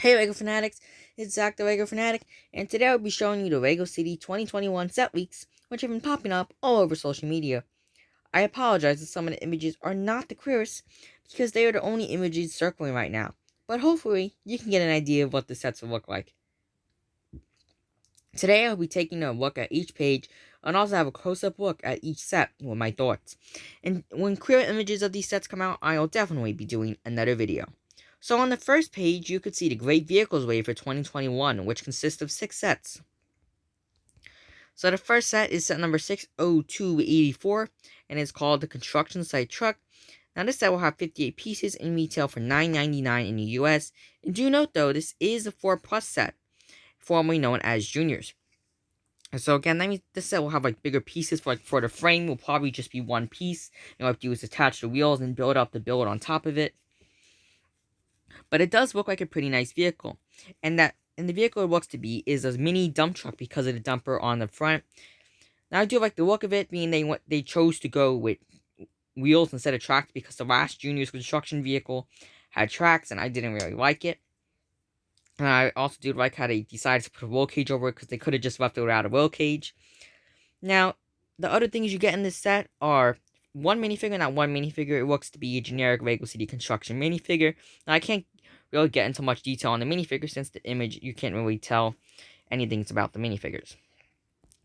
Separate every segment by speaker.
Speaker 1: Hey Lego Fanatics, it's Zach the Lego Fanatic, and today I'll be showing you the Lego City 2021 set leaks, which have been popping up all over social media. I apologize if some of the images are not the clearest, because they are the only images circling right now, but hopefully you can get an idea of what the sets will look like. Today I'll be taking a look at each page, and also have a close-up look at each set with my thoughts. And when clear images of these sets come out, I'll definitely be doing another video. So on the first page, you could see the Great Vehicles Wave for 2021, which consists of 6 sets. So the first set is set number 60284, and it's called the Construction Site Truck. Now this set will have 58 pieces and retail for $9.99 in the US. And do note though, this is a 4 plus set, formerly known as Juniors. And so again, that means this set will have like bigger pieces. For the frame will probably just be one piece. You know, have to do is attach the wheels and build up the build on top of it. But it does look like a pretty nice vehicle. And the vehicle it looks to be is a mini dump truck because of the dumper on the front. Now I do like the look of it, being they chose to go with wheels instead of tracks, because the last Junior's construction vehicle had tracks and I didn't really like it. And I also do like how they decided to put a roll cage over it, because they could have just left it without a roll cage. Now, the other things you get in this set are one minifigure. Not one minifigure, it looks to be a generic Lego City construction minifigure. Now I can't really get into much detail on the minifigure, since the image you can't really tell anything about the minifigures.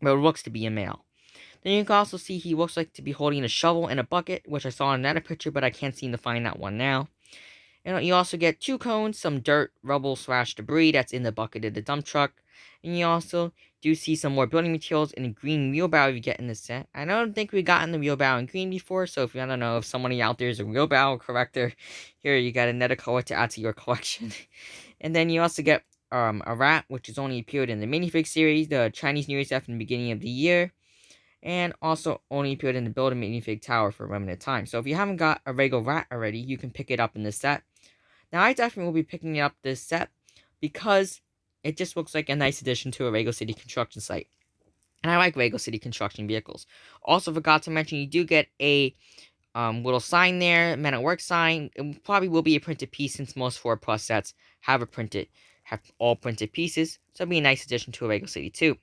Speaker 1: But it looks to be a male. Then you can also see he looks like to be holding a shovel and a bucket, which I saw in another picture, but I can't seem to find that one now. And you also get 2 cones, some dirt, rubble / debris that's in the bucket of the dump truck. And you also do see some more building materials in a green wheelbarrow you get in this set. I don't think we gotten the wheelbarrow in green before, so if you don't know if somebody out there is a wheelbarrow collector, here you got another color to add to your collection. And then you also get a rat, which has only appeared in the minifig series, the Chinese New Year's F in the beginning of the year, and also only appeared in the Build a Minifig Tower for a limited time. So if you haven't got a Lego rat already, you can pick it up in this set. Now I definitely will be picking up this set because it just looks like a nice addition to a Lego City construction site. And I like Lego City construction vehicles. Also forgot to mention, you do get a little sign there, Men at Work sign. It probably will be a printed piece, since most 4 plus sets have all printed pieces. So it'll be a nice addition to a Lego City too.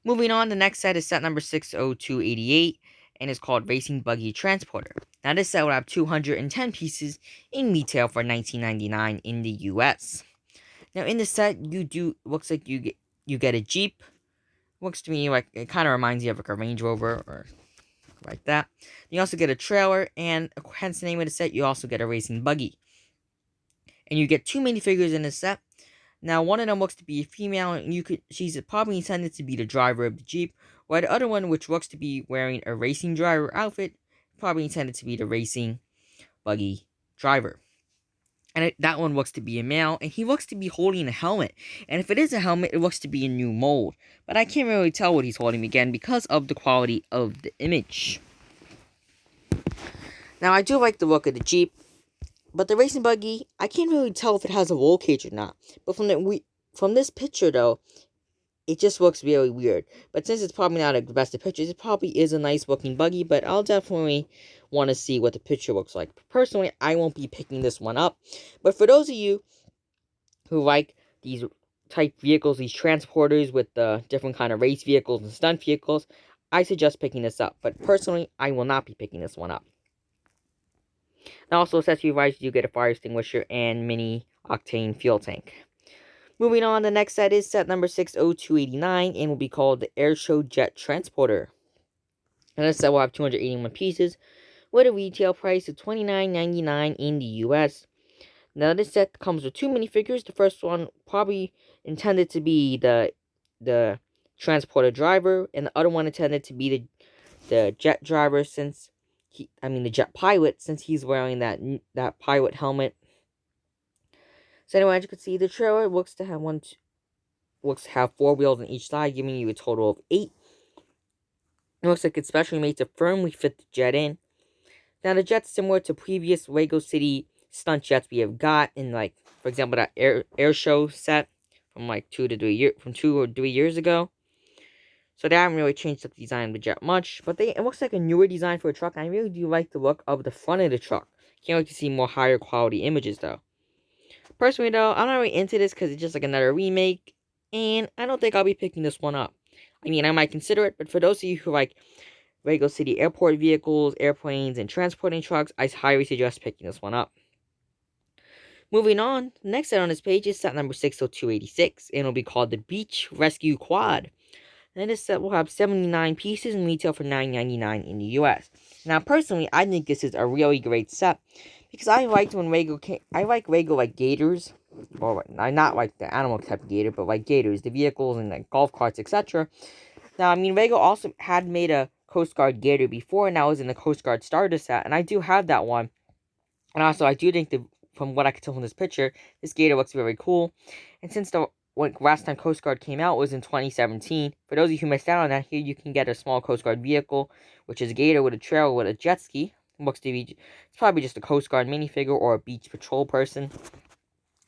Speaker 1: Moving on, the next set is set number 60288, and it's called Racing Buggy Transporter. Now this set will have 210 pieces in retail for $19.99 in the US. Now in this set, looks like you get a Jeep. Looks to me like it kind of reminds you of like a Range Rover or like that. You also get a trailer, and hence the name of the set, you also get a racing buggy. And you get 2 minifigures in this set. Now, one of them looks to be a female, and she's probably intended to be the driver of the Jeep, while the other one, which looks to be wearing a racing driver outfit, probably intended to be the racing buggy driver. And that one looks to be a male, and he looks to be holding a helmet. And if it is a helmet, it looks to be a new mold. But I can't really tell what he's holding again because of the quality of the image. Now, I do like the look of the Jeep. But the racing buggy, I can't really tell if it has a roll cage or not. But from this picture, though, it just looks really weird. But since it's probably not the best of pictures, it probably is a nice looking buggy. But I'll definitely want to see what the picture looks like. Personally, I won't be picking this one up. But for those of you who like these type vehicles, these transporters with the different kind of race vehicles and stunt vehicles, I suggest picking this up. But personally, I will not be picking this one up. Now, also accessory-wise, you get a fire extinguisher and mini octane fuel tank. Moving on, the next set is set number 60289, and will be called the Airshow Jet Transporter. And this set will have 281 pieces, with a retail price of $29.99 in the US. Now, this set comes with 2 minifigures. The first one probably intended to be the transporter driver, and the other one intended to be the jet driver, the jet pilot, since he's wearing that pilot helmet. So anyway, as you can see, the trailer looks to have 4 wheels on each side, giving you a total of 8. It looks like it's specially made to firmly fit the jet in. Now the jet's similar to previous Lego City stunt jets we have got in, like, for example, that air show set from like 2 or 3 years ago. So they haven't really changed up the design of the jet much, but it looks like a newer design for a truck. And I really do like the look of the front of the truck. Can't wait to see more higher quality images though. Personally, though, I'm not really into this because it's just like another remake, and I don't think I'll be picking this one up. I mean, I might consider it, but for those of you who like Lego City airport vehicles, airplanes, and transporting trucks, I highly suggest picking this one up. Moving on, the next set on this page is set number 60286, and it'll be called the Beach Rescue Quad. And this set will have 79 pieces and retail for $9.99 in the US. Now, personally, I think this is a really great set because I liked when Lego I like Lego like Gators, or not like the animal type Gator, but like Gators, the vehicles and like golf carts, etc. Now, I mean, Lego also had made a Coast Guard Gator before, and that was in the Coast Guard Starter set, and I do have that one. And also, I do think that from what I can tell from this picture, this Gator looks very cool. And since the last time Coast Guard came out was in 2017, for those of you who missed out on that, here you can get a small Coast Guard vehicle, which is a Gator with a trailer with a jet ski. It looks to be, it's probably just a Coast Guard minifigure or a beach patrol person.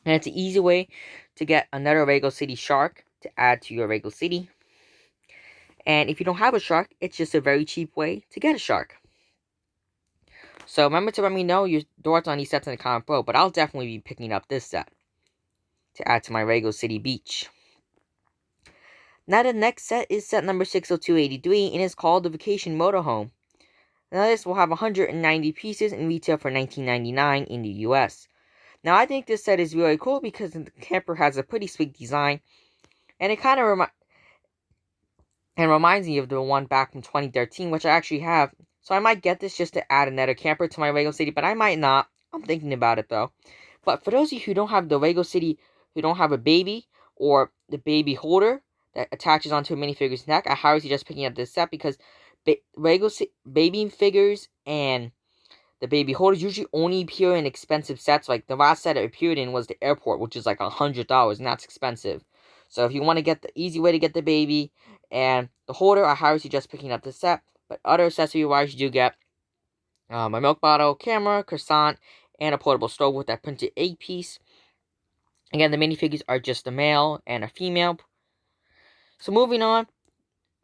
Speaker 1: And it's an easy way to get another Lego City shark to add to your Lego City. And if you don't have a shark, it's just a very cheap way to get a shark. So remember to let me know your thoughts on these sets in the comment below, but I'll definitely be picking up this set to add to my Lego City Beach. Now the next set is set number 60283, and it's called the Vacation Motorhome. Now this will have 190 pieces and retail for $19.99 in the US. Now I think this set is really cool because the camper has a pretty sweet design, and it kind of reminds me of the one back from 2013, which I actually have. So I might get this just to add another camper to my Lego City, but I might not. I'm thinking about it though. But for those of you who don't have the Lego City, who don't have a baby or the baby holder that attaches onto a minifigure's neck, I highly suggest picking up this set because Lego baby figures and the baby holders usually only appear in expensive sets. Like the last set it appeared in was the airport, which is like $100, and that's expensive. So if you want to get the easy way to get the baby and the holder, I highly suggest picking up this set. But other accessory-wise, you do get a milk bottle, camera, croissant, and a portable stove with that printed egg piece. Again, the minifigures are just a male and a female. So moving on,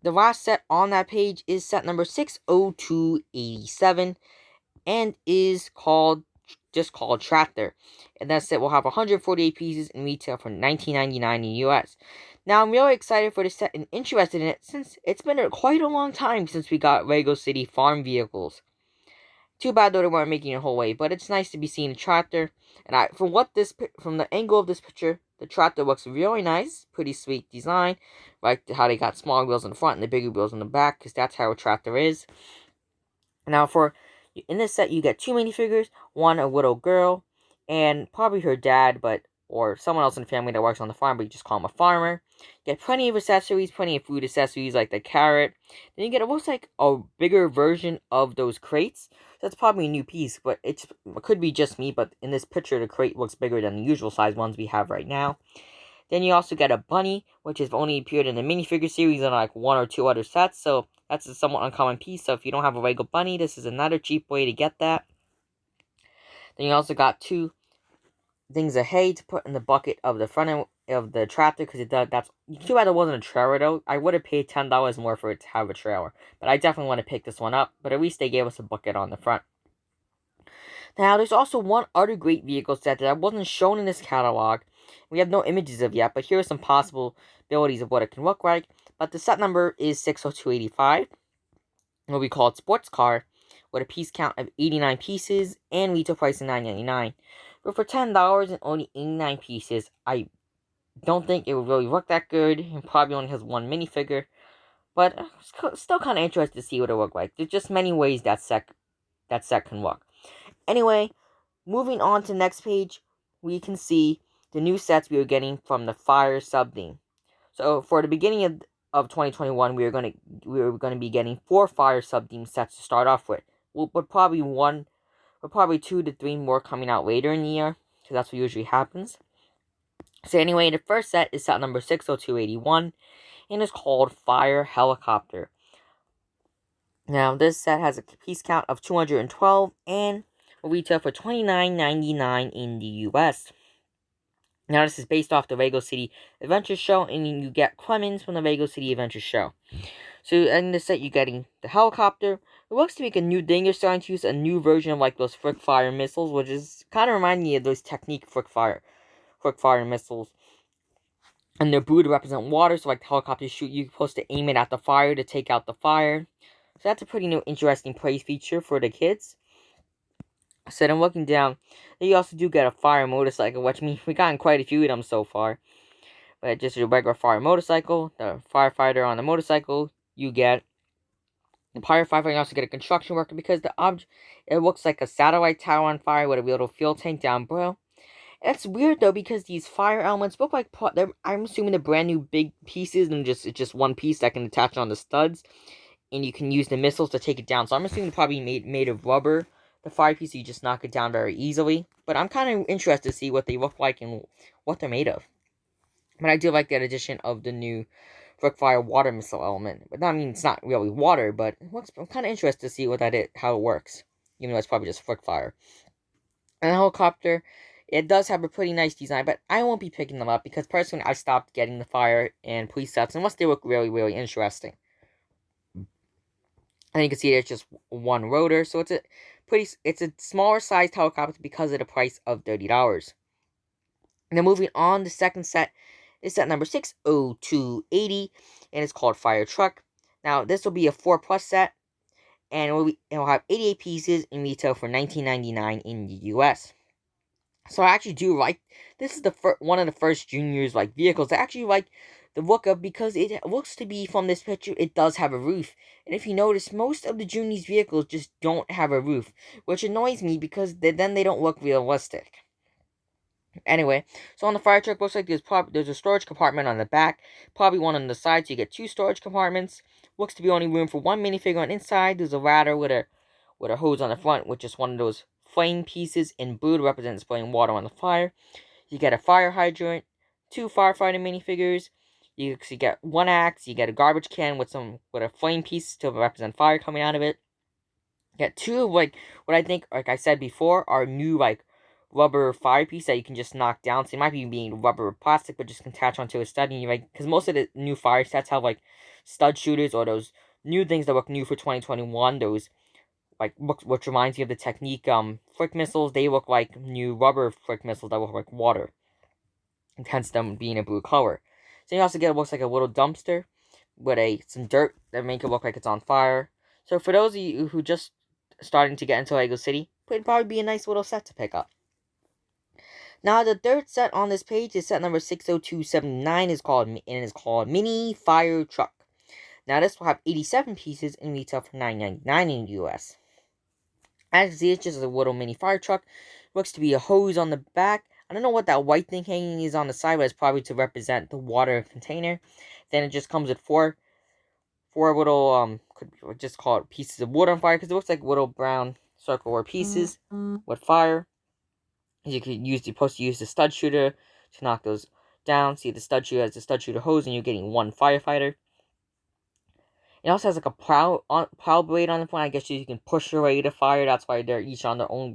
Speaker 1: the last set on that page is set number 60287, and is just called Chapter. And that set will have 148 pieces and retail for $19.99 in the US. Now, I'm really excited for this set and interested in it since it's been quite a long time since we got Lego City farm vehicles. Too bad though they weren't making it whole way, but it's nice to be seeing a tractor. And from the angle of this picture, the tractor looks really nice, pretty sweet design. Like how they got small wheels in the front and the bigger wheels in the back, because that's how a tractor is. Now, in this set, you get two minifigures, one a little girl, and probably her dad, or someone else in the family that works on the farm, but you just call him a farmer. You get plenty of accessories, plenty of food accessories like the carrot. Then you get almost like a bigger version of those crates. That's probably a new piece, but it could be just me, but in this picture, the crate looks bigger than the usual size ones we have right now. Then you also get a bunny, which has only appeared in the minifigure series and like one or two other sets, so that's a somewhat uncommon piece. So if you don't have a Lego bunny, this is another cheap way to get that. Then you also got two things of hay to put in the bucket of the front end of the tractor, because that's too bad it wasn't a trailer though. I would have paid $10 more for it to have a trailer, but I definitely want to pick this one up. But at least they gave us a bucket on the front. Now, there's also one other great vehicle set that wasn't shown in this catalog. We have no images of yet, but here are some possibilities of what it can look like. But the set number is 60285. It will be called Sports Car, with a piece count of 89 pieces and retail price of $9.99. But for $10 and only 89 pieces, I don't think it would really look that good. It probably only has one minifigure, but still kind of interested to see what it would look like. There's just many ways that set can look. Anyway, moving on to the next page, we can see the new sets we are getting from the Fire sub-theme. So for the beginning of 2021, we were going to be getting 4 Fire sub-theme sets to start off with. But probably 2 to 3 more coming out later in the year, because that's what usually happens. So anyway, the first set is set number 60281, and it's called Fire Helicopter. Now, this set has a piece count of 212 and will retail for $29.99 in the US. Now, this is based off the Lego City Adventure Show, and you get Clemens from the Lego City Adventure Show. So, in this set, you're getting the helicopter. It looks to be a new thing. You're starting to use a new version of like those Frick Fire missiles, which is kind of reminding me of those Technique Frick Fire quick fire missiles. And they're brewed to represent water, so like the helicopters shoot, you're supposed to aim it at the fire to take out the fire. So that's a pretty new, interesting praise feature for the kids. So then looking down, you also do get a fire motorcycle, which means we've gotten quite a few of them so far. But just a regular fire motorcycle, the firefighter on the motorcycle, you get the firefighter. You also get a construction worker because it looks like a satellite tower on fire with a little fuel tank down below. It's weird though because these fire elements look like I'm assuming they're brand new big pieces and it's just one piece that can attach on the studs, and you can use the missiles to take it down. So I'm assuming probably made of rubber. The fire piece, you just knock it down very easily. But I'm kind of interested to see what they look like and what they're made of. But I do like that addition of the new fire water missile element. But I mean, it's not really water, but I'm kind of interested to see what that is, how it works. Even though it's probably just fire. And the helicopter, it does have a pretty nice design, but I won't be picking them up because personally I stopped getting the fire and police sets unless they look really, really interesting. And you can see there's just one rotor, so it's a smaller sized helicopter because of the price of $30. Now moving on, the second set is set number 60280, and it's called Fire Truck. Now this will be a 4+ set, and it'll have 88 pieces and retail for $19.99 in the US. So I actually do like, this is one of the first Junior's like vehicles I actually like the look of, because it looks to be, from this picture, it does have a roof. And if you notice, most of the Junior's vehicles just don't have a roof, which annoys me because then they don't look realistic. Anyway, so on the fire truck, looks like there's a storage compartment on the back, probably one on the side, so you get 2 storage compartments. Looks to be only room for 1 minifigure on inside. There's a ladder with a hose on the front, which is one of those flame pieces in blue to represent spraying water on the fire. You get a fire hydrant, 2 firefighter minifigures. You get 1 axe. You get a garbage can with a flame piece to represent fire coming out of it. You get 2 of what I think, like I said before, are new rubber fire piece that you can just knock down. So it might be being rubber or plastic, but just can attach onto a stud. And because most of the new fire sets have stud shooters or those new things that look new for 2021. Those which reminds me of the Technique flick missiles. They look like new rubber flick missiles that look like water, hence them being a blue color. So you also get, it looks like a little dumpster with some dirt that make it look like it's on fire. So for those of you who just starting to get into Lego City, it'd probably be a nice little set to pick up. Now the third set on this page is set number 60279, is called Mini Fire Truck. Now this will have 87 pieces and retail for $9.99 in the US. As you can see, it's just a little mini fire truck. Looks to be a hose on the back. I don't know what that white thing hanging is on the side, but it's probably to represent the water container. Then it just comes with four little, could just call it pieces of wood on fire, because it looks like little brown circular pieces with fire. You're supposed to use the stud shooter to knock those down. See, the stud shooter has the stud shooter hose, and you're getting 1 firefighter. It also has a plow blade on the front. I guess you can push your way to fire. That's why they're each on their own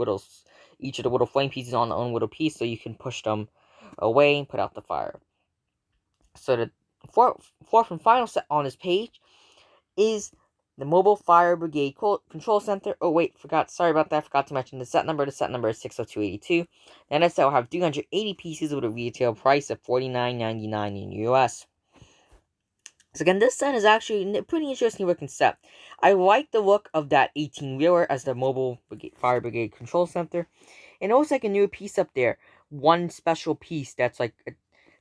Speaker 1: each of the little flame pieces on their own little piece, so you can push them away and put out the fire. So the fourth and final set on this page is the Mobile Fire Brigade Control Center. Oh wait, sorry about that. Forgot to mention the set number. The set number is 60282. And that set will have 380 pieces with a retail price of $49.99 in US. So again, this set is actually a pretty interesting looking set. I like the look of that 18-wheeler as the Mobile Fire Brigade Control Center. And it looks like a new piece up there. One special piece that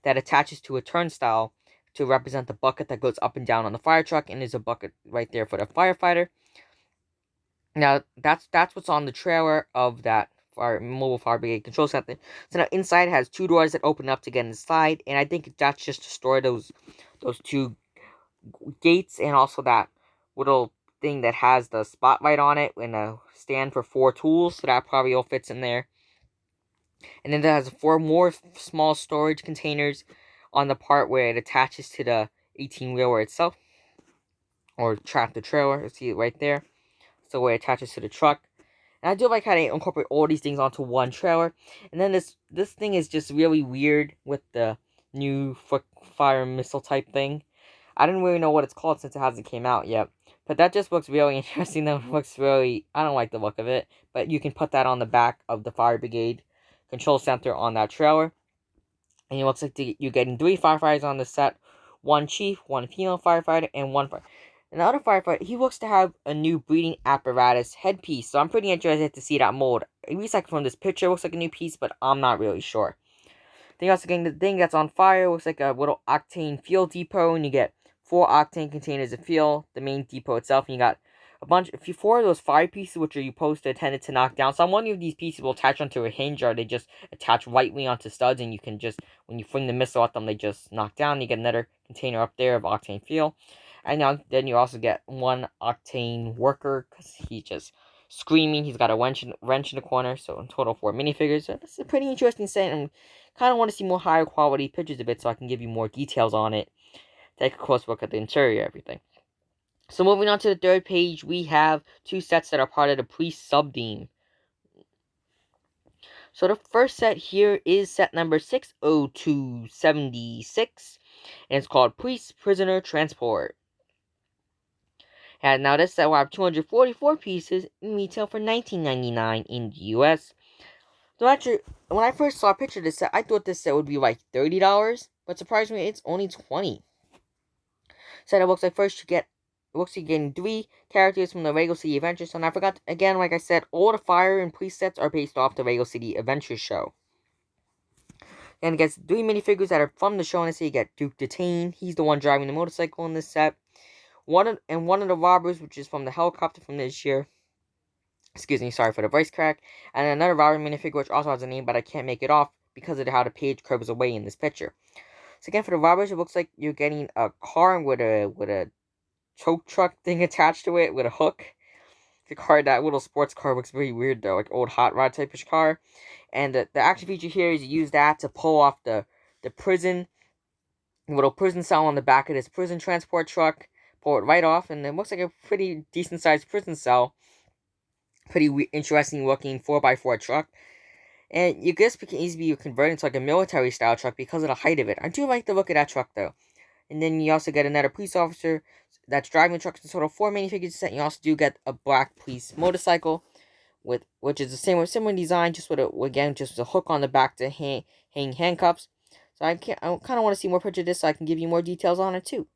Speaker 1: attaches to a turnstile to represent the bucket that goes up and down on the fire truck. And there's a bucket right there for the firefighter. Now, that's what's on the trailer of that Mobile Fire Brigade Control Center. So now inside it has 2 doors that open up to get inside. And I think that's just to store those 2 gates, and also that little thing that has the spotlight on it and a stand for 4 tools, so that probably all fits in there. And then it has 4 more small storage containers on the part where it attaches to the 18-wheeler itself, or tractor trailer. See it right there. So where it attaches to the truck. And I do like how they incorporate all these things onto one trailer. And then this thing is just really weird with the new fire missile type thing. I didn't really know what it's called since it hasn't came out yet. But that just looks really interesting. That looks really, I don't like the look of it. But you can put that on the back of the Fire Brigade Control Center on that trailer. And it looks like you're getting 3 firefighters on the set. 1 chief, 1 female firefighter, and 1 fire. And the other firefighter, he looks to have a new breathing apparatus headpiece. So I'm pretty interested to see that mold. At least like from this picture, it looks like a new piece, but I'm not really sure. Then you're also getting the thing that's on fire. Looks like a little octane fuel depot, and you get 4 octane containers of fuel, the main depot itself, and you got a bunch, 4 of those fire pieces, which are supposed to intended to knock down. So I'm wondering if these pieces will attach onto a hinge, or they just attach rightly onto studs, and you can just, when you fling the missile at them, they just knock down. You get another container up there of octane fuel. And now, then you also get 1 octane worker, because he's just screaming. He's got a wrench in the corner, so in total 4 minifigures. So it's a pretty interesting set, and kind of want to see more higher quality pictures of it so I can give you more details on it. Take a close look at the interior, everything. So moving on to the third page, we have 2 sets that are part of the Priest sub-theme. So the first set here is set number 60276, and it's called Priest Prisoner Transport. And now this set will have 244 pieces in retail for $19.99 in the US. So actually, when I first saw a picture of this set, I thought this set would be like $30, but surprisingly, it's only $20. So it looks like first you're getting 3 characters from the Regal City Adventures. And I forgot, again, like I said, all the fire and priest sets are based off the Regal City Adventures show. And it gets 3 minifigures that are from the show, and so you get Duke Detain. He's the one driving the motorcycle in this set. One of the robbers, which is from the helicopter from this year. Excuse me, sorry for the voice crack. And another robber minifigure, which also has a name, but I can't make it off because of how the page curves away in this picture. So again, for the robbers, it looks like you're getting a car with a choke truck thing attached to it with a hook. The car, that little sports car, looks very weird though, like old hot rod type-ish car. And the action feature here is you use that to pull off the prison, little prison cell on the back of this prison transport truck. Pull it right off, and it looks like a pretty decent sized prison cell. Pretty interesting looking 4x4 truck. And you guess can easily be converted into like a military style truck because of the height of it. I do like the look of that truck though. And then you also get another police officer that's driving the truck. It's a total of 4 minifigures set. You also do get a black police motorcycle, which is the similar design, just with a hook on the back to hang handcuffs. So I kind of want to see more pictures of this so I can give you more details on it too.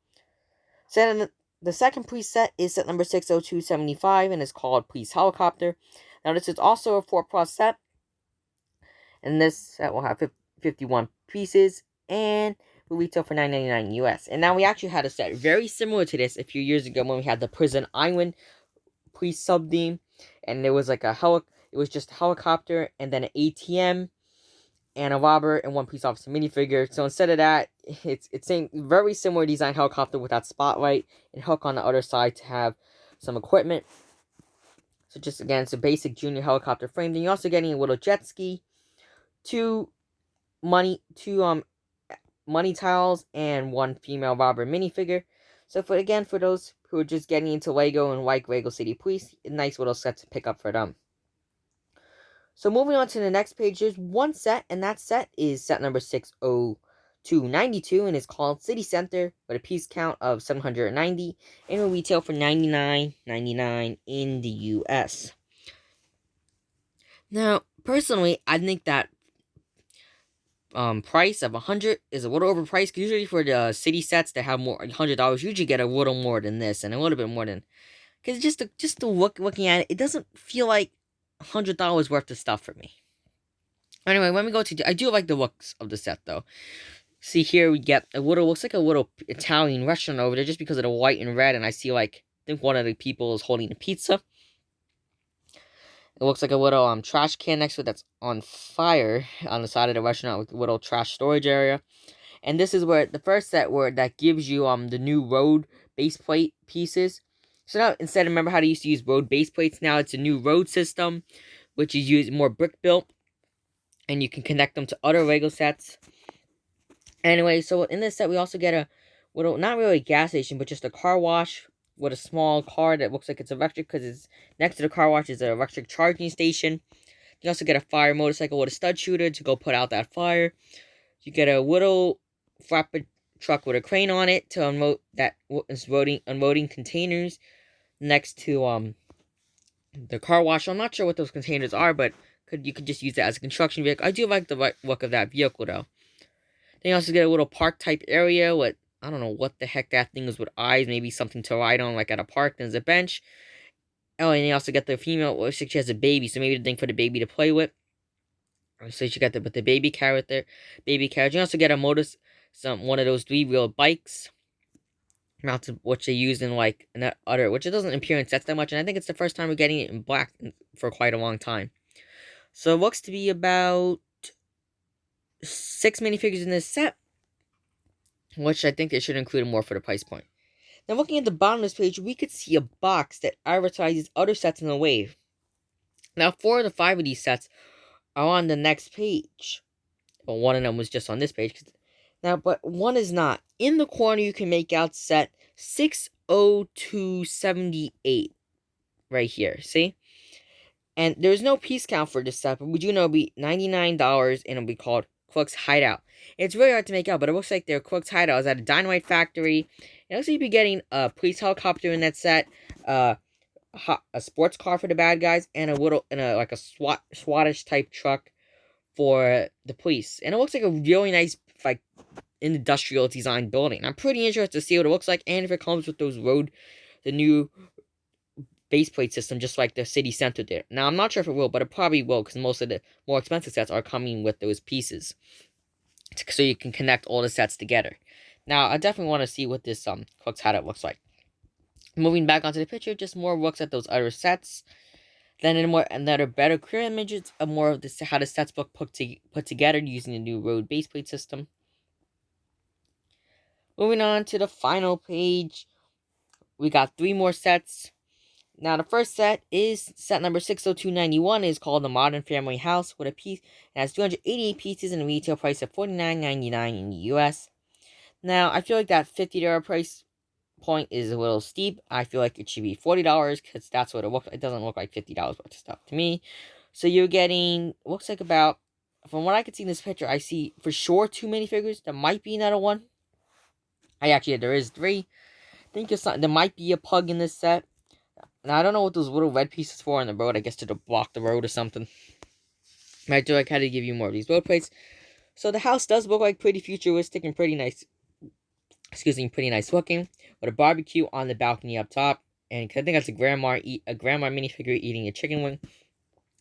Speaker 1: So the second preset is set number 60275, and it's called Police Helicopter. Now this is also a 4+ set, and this set will have 51 pieces and will retail for $9.99 US. And now we actually had a set very similar to this a few years ago when we had the Prison Island Police sub-theme, and there was like it was just a helicopter and then an ATM and a robber and 1 police officer minifigure. So instead of that, it's a very similar design helicopter with that spotlight and hook on the other side to have some equipment. So just again, it's a basic junior helicopter frame. Then you're also getting a little jet ski, 2 money tiles, and 1 female robber minifigure. So for those who are just getting into Lego and like Lego City Police, a nice little set to pick up for them. So moving on to the next page, there's 1 set, and that set is set number 60292, and it's called City Center with a piece count of 790, and will retail for $99.99 in the US. Now, personally, I think that price of $100 is a little overpriced. Cause usually for the city sets that have more $100, you usually get a little more than this, and a little bit more than. Cause just looking at it, it doesn't feel like $100 worth of stuff for me. Anyway, when we go to, I do like the looks of the set though. See here we get looks like a little Italian restaurant over there just because of the white and red, and I see I think one of the people is holding a pizza. It looks like a little trash can next to it that's on fire on the side of the restaurant with a little trash storage area. And this is where the first set that gives you the new road base plate pieces. So now instead, remember how they used to use road base plates, now it's a new road system, which is used more brick built, and you can connect them to other Lego sets. Anyway, so in this set we also get a little, not really a gas station, but just a car wash with a small car that looks like it's electric because it's next to the car wash is an electric charging station. You also get a fire motorcycle with a stud shooter to go put out that fire. You get a little flatbed truck with a crane on it to unload that is unloading containers next to the car wash. I'm not sure what those containers are, but you could just use that as a construction vehicle. I do like the look of that vehicle though. Then you also get a little park type area with, I don't know what the heck that thing is with eyes, maybe something to ride on like at a park. Then there's a bench. Oh, and you also get the female, looks like she has a baby, so maybe the thing for the baby to play with. So you got the baby carrot there, baby carriage. You also get a one of those 3-wheel bikes, mounted, which they use in like an other, which it doesn't appear in sets that much, and I think it's the first time we're getting it in black for quite a long time. So it looks to be about 6 minifigures in this set, which I think they should include more for the price point. Now looking at the bottom of this page, we could see a box that advertises other sets in the wave. Now 4 of the 5 of these sets are on the next page. Well, one of them was just on this page. Now, but one is not. In the corner, you can make out set 60278 right here. See? And there's no piece count for this set, but we do know it'll be $99 and it'll be called Crook's Hideout. It's really hard to make out, but it looks like their Crook's Hideout is at a dynamite factory. It looks like you'll be getting a police helicopter in that set, a sports car for the bad guys, and like a SWATish type truck for the police. And it looks like a really nice, like, industrial design building. I'm pretty interested to see what it looks like, and if it comes with the new base plate system, just like the city center there. Now, I'm not sure if it will, but it probably will, because most of the more expensive sets are coming with those pieces, so you can connect all the sets together. Now, I definitely want to see what this Crook's Hideout looks like. Moving back onto the picture, just more looks at those other sets. Then another better clear images of more of this, how the sets look put together using the new road base plate system. Moving on to the final page, we got 3 more sets. Now the first set is set number 60291. Is called the Modern Family House with a piece. It has 288 pieces and a retail price of $49.99 in the US. Now I feel like that $50 price point is a little steep. I feel like it should be $40 because that's what it looks like. It doesn't look like $50 worth of stuff to me. So you're getting, looks like about, from what I could see in this picture, I see for sure 2 minifigures. There might be another one. There is 3. I think there might be a pug in this set. Now I don't know what those little red pieces for on the road. I guess to block the road or something. I do like how to give you more of these road plates. So the house does look like pretty futuristic and pretty nice. Pretty nice looking, with a barbecue on the balcony up top, and I think that's a grandma minifigure eating a chicken wing.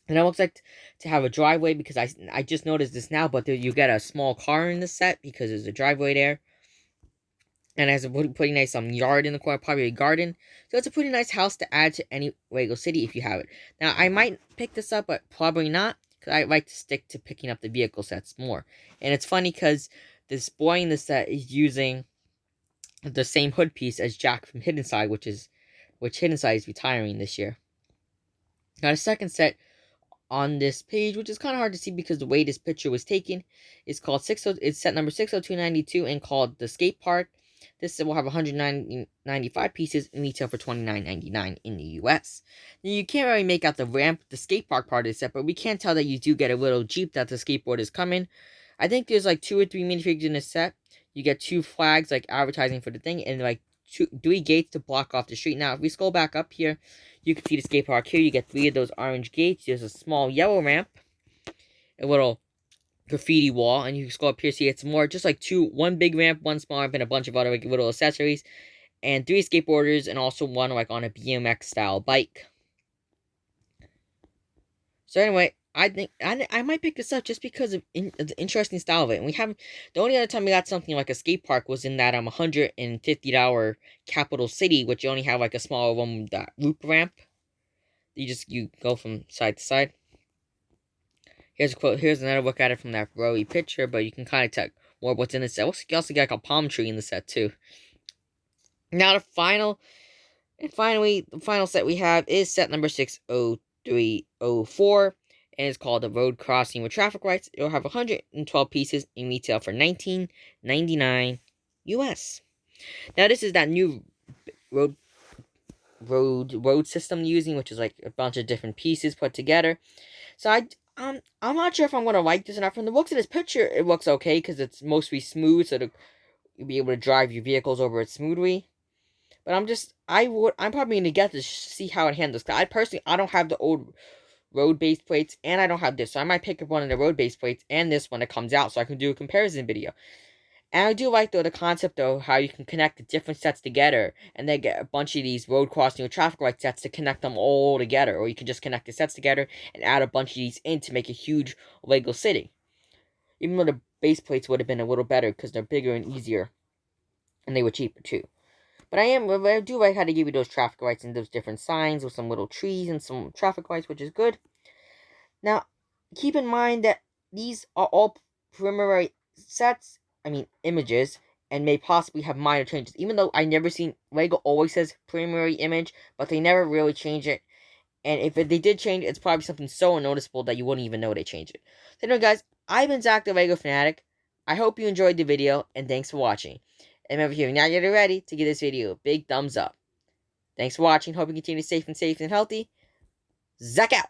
Speaker 1: And it looks like to have a driveway, because I just noticed this now, but you get a small car in the set because there's a driveway there, and it has a pretty nice yard in the corner, probably a garden. So it's a pretty nice house to add to any Lego city if you have it. Now I might pick this up, but probably not, because I like to stick to picking up the vehicle sets more. And it's funny because this boy in the set is using the same hood piece as Jack from Hidden Side, which Hidden Side is retiring this year. Now the second set on this page, which is kind of hard to see because the way this picture was taken, is called it's set number 60292 and called the Skate Park. This will have 195 pieces and retail for $29.99 in the US. Now you can't really make out the skate park part of the set, but we can tell that you do get a little Jeep that the skateboard is coming. I think there's like 2 or 3 minifigures in this set. You get 2 flags, like advertising for the thing, and like 3 gates to block off the street. Now, if we scroll back up here, you can see the skate park here. You get 3 of those orange gates. There's a small yellow ramp, a little graffiti wall, and you can scroll up here, see it's more just like 1 big ramp, 1 small ramp, and a bunch of other like, little accessories, and 3 skateboarders, and also 1 like on a BMX style bike. So anyway, I think I might pick this up just because of the interesting style of it. And the only other time we got something like a skate park was in that $150 Capital City, which you only have like a smaller one with that loop ramp. You go from side to side. Here's a quote. Here's another look at it from that rowy picture, but you can kind of tell more what's in the set. You also get like a palm tree in the set too. Now the final set we have is set number 60304. And it's called the Road Crossing with Traffic Lights. It'll have 112 pieces in retail for $19.99 US. Now this is that new road system using, which is like a bunch of different pieces put together. So I'm not sure if I'm gonna like this or not. From the looks of this picture, it looks okay because it's mostly smooth, so you'll be able to drive your vehicles over it smoothly. But I'm probably gonna get this to see how it handles. I don't have the old road base plates, and I don't have this, so I might pick up one of the road base plates and this when it comes out, so I can do a comparison video. And I do like, though, the concept of how you can connect the different sets together and then get a bunch of these road crossing or traffic light sets to connect them all together. Or you can just connect the sets together and add a bunch of these in to make a huge Lego city. Even though the base plates would have been a little better because they're bigger and easier. And they were cheaper too. But I do like how they give you those traffic lights and those different signs with some little trees and some traffic lights, which is good. Now, keep in mind that these are all preliminary sets, images, and may possibly have minor changes. Even though I never seen, Lego always says preliminary image, but they never really change it. And if they did change it, it's probably something so unnoticeable that you wouldn't even know they changed it. So anyway, guys, I've been Zach the Lego Fanatic. I hope you enjoyed the video, and thanks for watching. And remember, if you're not yet ready, to give this video a big thumbs up. Thanks for watching. Hope you continue safe and healthy. Zach out!